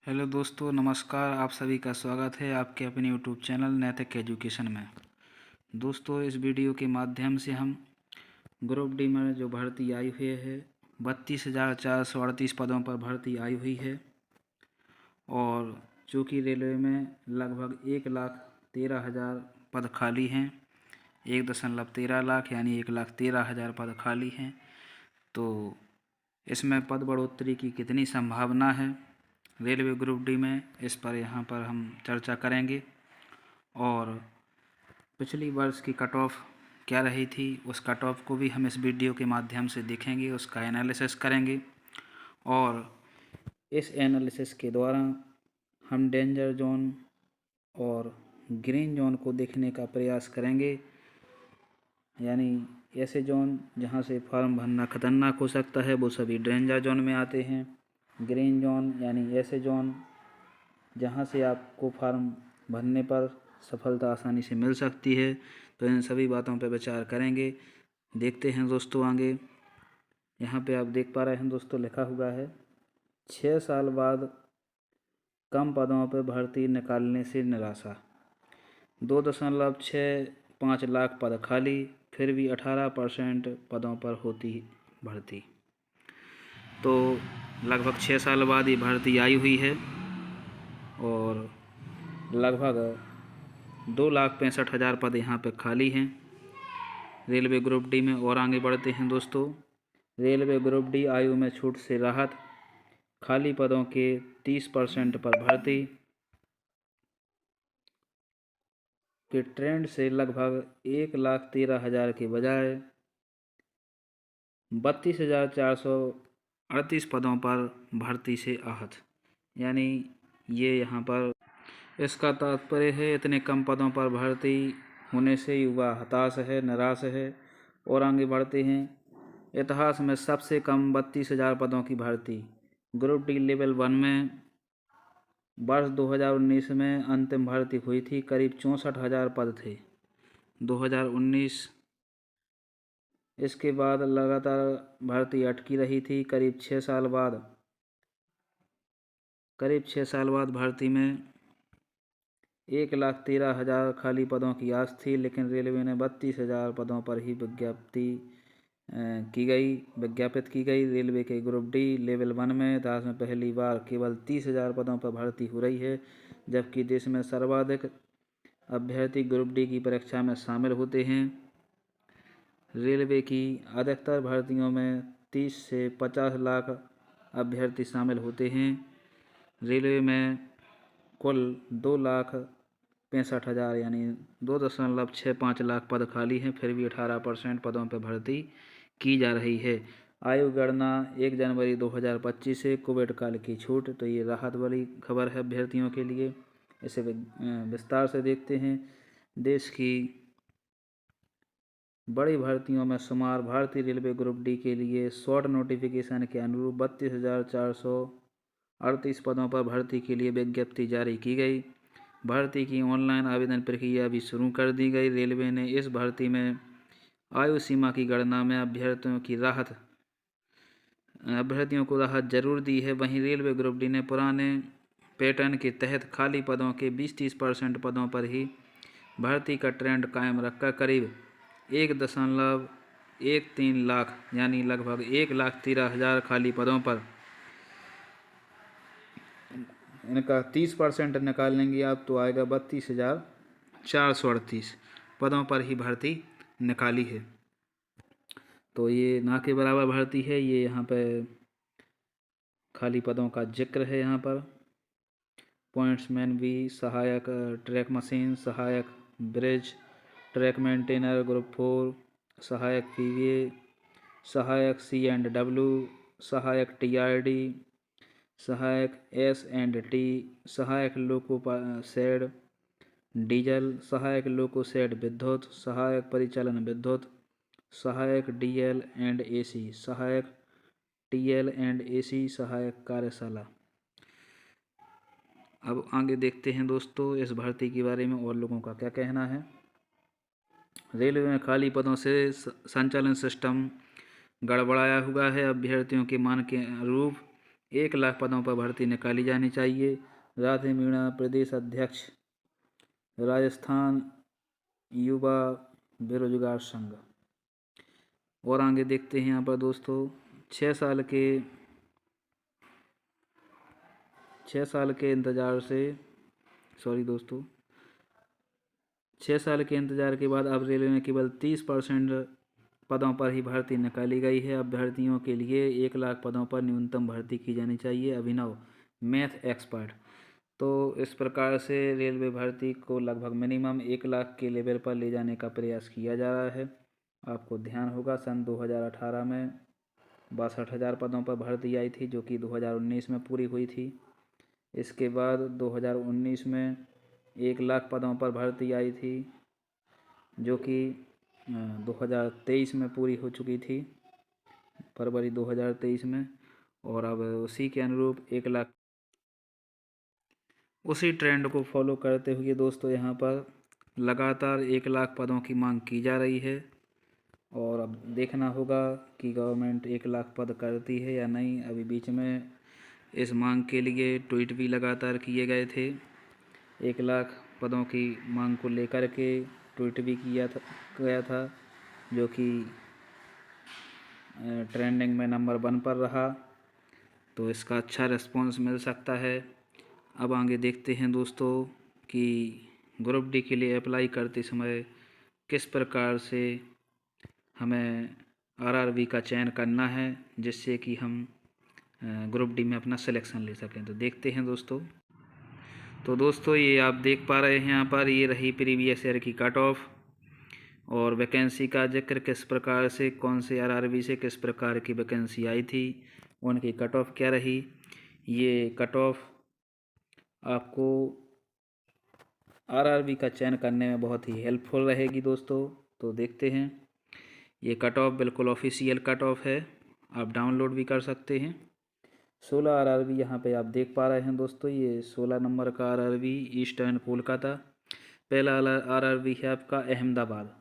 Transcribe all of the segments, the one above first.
Hello दोस्तों, नमस्कार। आप सभी का स्वागत है आपके अपने यूट्यूब चैनल नैतिक एजुकेशन में। दोस्तों, इस वीडियो के माध्यम से हम ग्रुप डी में जो भर्ती आई हुई है 32,438 पदों पर भर्ती आई हुई है और चूँकि रेलवे में लगभग 1,13,000 पद खाली हैं। 1.13 लाख यानी 1,13,000 पद खाली हैं। तो इसमें पद बढ़ोतरी की कितनी संभावना है रेलवे ग्रुप डी में, इस पर यहाँ पर हम चर्चा करेंगे। और पिछली वर्ष की कट ऑफ क्या रही थी, उस कट ऑफ को भी हम इस वीडियो के माध्यम से देखेंगे, उसका एनालिसिस करेंगे। और इस एनालिसिस के द्वारा हम डेंजर जोन और ग्रीन जोन को देखने का प्रयास करेंगे, यानी ऐसे जोन जहाँ से फॉर्म भरना खतरनाक हो सकता है वो सभी डेंजर जोन में आते हैं। ग्रीन जोन यानी ऐसे जोन जहाँ से आपको फॉर्म भरने पर सफलता आसानी से मिल सकती है। तो इन सभी बातों पर विचार करेंगे। देखते हैं दोस्तों आगे। यहाँ पे आप देख पा रहे हैं दोस्तों, लिखा हुआ है 6 साल बाद कम पदों पर भर्ती निकालने से निराशा। 2.65 लाख पद खाली, फिर भी 18% पदों पर होती भर्ती। तो लगभग 6 साल बाद ये भर्ती आई हुई है और लगभग 2,65,000 पद यहाँ पे खाली हैं रेलवे ग्रुप डी में। और आगे बढ़ते हैं दोस्तों। रेलवे ग्रुप डी आयु में छूट से राहत, खाली पदों के 30% पर भर्ती के ट्रेंड से लगभग 1,13,000 के बजाय 32,438 पदों पर भर्ती से आहत। यानी ये यहाँ पर इसका तात्पर्य है इतने कम पदों पर भर्ती होने से युवा हताश है, निराश है। और आगे बढ़ते हैं। इतिहास में सबसे कम 32,000 पदों की भर्ती ग्रुप डी लेवल 1 में वर्ष 2019 में अंतिम भर्ती हुई थी। करीब 64,000 पद थे 2019। इसके बाद लगातार भर्ती अटकी रही थी। करीब 6 साल बाद भर्ती में 1,13,000 खाली पदों की आस थी, लेकिन रेलवे ने 32,000 पदों पर ही विज्ञापित की गई। रेलवे के ग्रुप डी लेवल 1 में इतिहास में पहली बार केवल 30,000 पदों पर भर्ती हो रही है, जबकि देश में सर्वाधिक अभ्यर्थी ग्रुप डी की परीक्षा में शामिल होते हैं। रेलवे की अधिकतर भर्तियों में 30 से 50 लाख अभ्यर्थी शामिल होते हैं। रेलवे में कुल 2,65,000 यानी 2.65 लाख पद खाली हैं, फिर भी 18% पदों पर भर्ती की जा रही है। आयु गणना 1 जनवरी 2025 से, कोविड काल की छूट। तो ये राहत वाली खबर है अभ्यर्थियों के लिए। इसे विस्तार से देखते हैं। देश की बड़ी भर्तियों में शुमार भारतीय रेलवे ग्रुप डी के लिए शॉर्ट नोटिफिकेशन के अनुरूप 32,438 पदों पर भर्ती के लिए विज्ञप्ति जारी की गई। भर्ती की ऑनलाइन आवेदन प्रक्रिया भी शुरू कर दी गई। रेलवे ने इस भर्ती में आयु सीमा की गणना में अभ्यर्थियों को राहत जरूर दी है। वहीं रेलवे ग्रुप डी ने पुराने पैटर्न के तहत खाली पदों के 20-30% पदों पर ही भर्ती का ट्रेंड कायम रखकर करीब 1.13 लाख यानी लगभग 1,13,000 खाली पदों पर इनका 30% निकाल लेंगे आप तो आएगा 32,438 पदों पर ही भर्ती निकाली है। तो ये ना के बराबर भर्ती है। ये यहाँ पे खाली पदों का जिक्र है। यहाँ पर पॉइंट्समैन भी, सहायक ट्रैक मशीन, सहायक ब्रिज ट्रैक मेंटेनर ग्रुप 4, सहायक पीवीए, सहायक C&W, सहायक TRD, सहायक S&T, सहायक लोको शेड डीजल, सहायक लोको शेड विद्युत, सहायक परिचालन विद्युत, सहायक DL एंड AC, सहायक TL एंड AC, सहायक कार्यशाला। अब आगे देखते हैं दोस्तों इस भर्ती के बारे में और लोगों का क्या कहना है। रेलवे में खाली पदों से संचालन सिस्टम गड़बड़ाया हुआ है। अभ्यर्थियों के मांग के अनुरूप 1 लाख पदों पर भर्ती निकाली जानी चाहिए। राधे मीणा प्रदेश अध्यक्ष राजस्थान युवा बेरोजगार संघ। और आगे देखते हैं यहाँ पर दोस्तों, 6 साल के इंतजार से, सॉरी दोस्तों, 6 साल के इंतजार के बाद अब रेलवे में केवल 30% पदों पर ही भर्ती निकाली गई है। अभ्यर्थियों के लिए 1 लाख पदों पर न्यूनतम भर्ती की जानी चाहिए। अभिनव मैथ एक्सपर्ट। तो इस प्रकार से रेलवे भर्ती को लगभग मिनिमम 1 लाख के लेवल पर ले जाने का प्रयास किया जा रहा है। आपको ध्यान होगा सन 2018 में 62,000 पदों पर भर्ती आई थी, जो कि 2019 में पूरी हुई थी। इसके बाद 2019 में 1 लाख पदों पर भर्ती आई थी, जो कि 2023 में पूरी हो चुकी थी, फरवरी 2023 में। और अब उसी के अनुरूप 1 लाख, उसी ट्रेंड को फॉलो करते हुए दोस्तों यहाँ पर लगातार 1 लाख पदों की मांग की जा रही है। और अब देखना होगा कि गवर्नमेंट 1 लाख पद करती है या नहीं। अभी बीच में इस मांग के लिए ट्वीट भी लगातार किए गए थे। 1 लाख पदों की मांग को लेकर के ट्वीट भी गया था, जो कि ट्रेंडिंग में नंबर 1 पर रहा। तो इसका अच्छा रिस्पॉन्स मिल सकता है। अब आगे देखते हैं दोस्तों कि ग्रुप डी के लिए अप्लाई करते समय किस प्रकार से हमें आरआरबी का चयन करना है, जिससे कि हम ग्रुप डी में अपना सिलेक्शन ले सकें। तो देखते हैं दोस्तों। तो दोस्तों ये आप देख पा रहे हैं यहाँ पर, ये रही प्रीवियस ईयर की कट ऑफ और वैकेंसी का जिक्र किस प्रकार से, कौन से आरआरबी से किस प्रकार की वैकेंसी आई थी, उनकी कट ऑफ क्या रही। ये कट ऑफ आपको आरआरबी का चयन करने में बहुत ही हेल्पफुल रहेगी दोस्तों। तो देखते हैं, ये कट ऑफ बिल्कुल ऑफिशियल कट ऑफ है, आप डाउनलोड भी कर सकते हैं। 16 आरआरबी यहाँ पे आप देख पा रहे हैं दोस्तों। ये 16 नंबर का आरआरबी ईस्टर्न कोलकाता। पहला आरआरबी है आपका अहमदाबाद,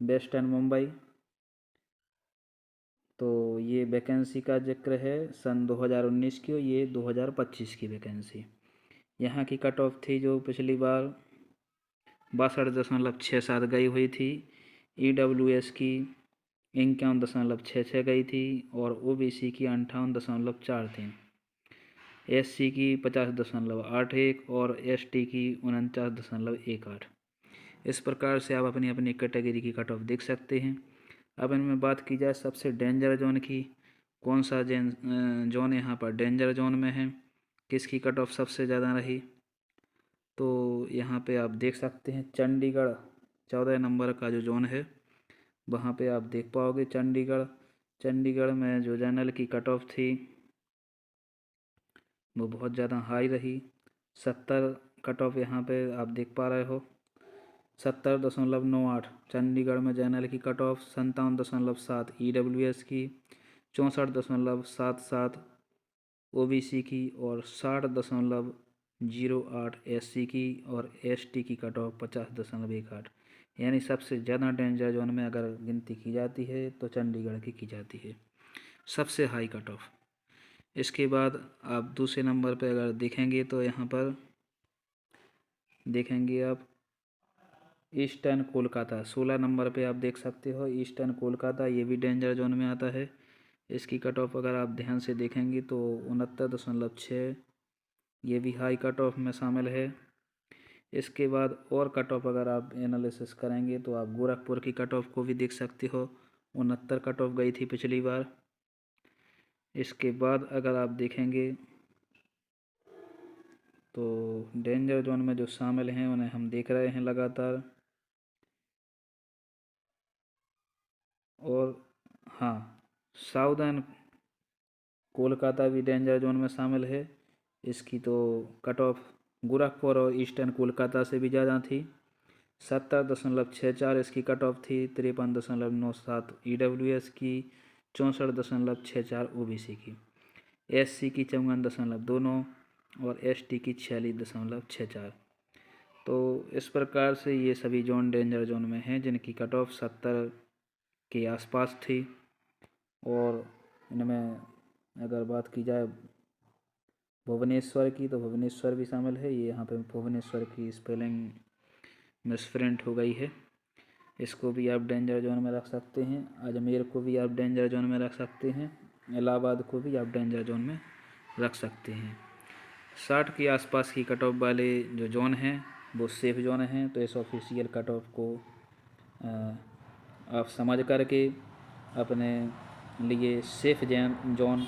वेस्टर्न मुंबई। तो ये वैकेंसी का जिक्र है सन 2019 की, ये 2025 की वैकेंसी। यहाँ की कट ऑफ थी जो पिछली बार 62.67 गई हुई थी। EWS की 51.66 गई थी और OBC की 58.43, SC की 50.81 और ST की 49.18। इस प्रकार से आप अपनी अपनी कैटेगरी की कट ऑफ देख सकते हैं। अब इनमें बात की जाए सबसे डेंजर जोन की, कौन सा जोन यहाँ पर डेंजर जोन में है, किसकी कट ऑफ सबसे ज़्यादा रही। तो यहाँ पे आप देख सकते हैं चंडीगढ़ 14 नंबर का जो जोन है, वहाँ पे आप देख पाओगे चंडीगढ़ में जो जनरल की कट ऑफ थी वो बहुत ज़्यादा हाई रही। 70 कट ऑफ यहाँ पे आप देख पा रहे हो, 70.98 चंडीगढ़ में जनरल की कट ऑफ, 57.7 EWS की, 64.77 OBC की और 60.08 SC की और ST की कट ऑफ 50.18। यानी सबसे ज़्यादा डेंजर जोन में अगर गिनती की जाती है तो चंडीगढ़ की जाती है सबसे हाई कट ऑफ। इसके बाद आप दूसरे नंबर पर अगर देखेंगे तो यहाँ पर देखेंगे आप ईस्टर्न कोलकाता 16 नंबर पे आप देख सकते हो। ईस्टर्न कोलकाता ये भी डेंजर जोन में आता है। इसकी कट ऑफ अगर आप ध्यान से देखेंगे तो 69.6, ये भी हाई कट ऑफ में शामिल है। इसके बाद और कट ऑफ अगर आप एनालिसिस करेंगे तो आप गोरखपुर की कट ऑफ को भी देख सकते हो, 69 कट ऑफ गई थी पिछली बार। इसके बाद अगर आप देखेंगे तो डेंजर जोन में जो शामिल हैं उन्हें हम देख रहे हैं लगातार। और हाँ, साउदर्न कोलकाता भी डेंजर जोन में शामिल है। इसकी तो कट ऑफ गोरखपुर और ईस्टर्न कोलकाता से भी ज़्यादा थी। 70.64 इसकी कट ऑफ थी, 53.97 EWS की, 64.64 OBC की, SC की 54.29 और ST की 46.64। तो इस प्रकार से ये सभी जोन डेंजर जोन में हैं जिनकी कट ऑफ 70 के आसपास थी। और इनमें अगर बात की जाए भुवनेश्वर की, तो भुवनेश्वर भी शामिल है। ये यहाँ पे भुवनेश्वर की स्पेलिंग मिसप्रिंट हो गई है, इसको भी आप डेंजर जोन में रख सकते हैं। अजमेर को भी आप डेंजर जोन में रख सकते हैं। इलाहाबाद को भी आप डेंजर जोन में रख सकते हैं। 60 के आसपास की कट ऑफ वाले जो जोन हैं वो सेफ जोन हैं। तो इस ऑफिशियल कट ऑफ को आप समझ करके अपने लिए सेफ जोन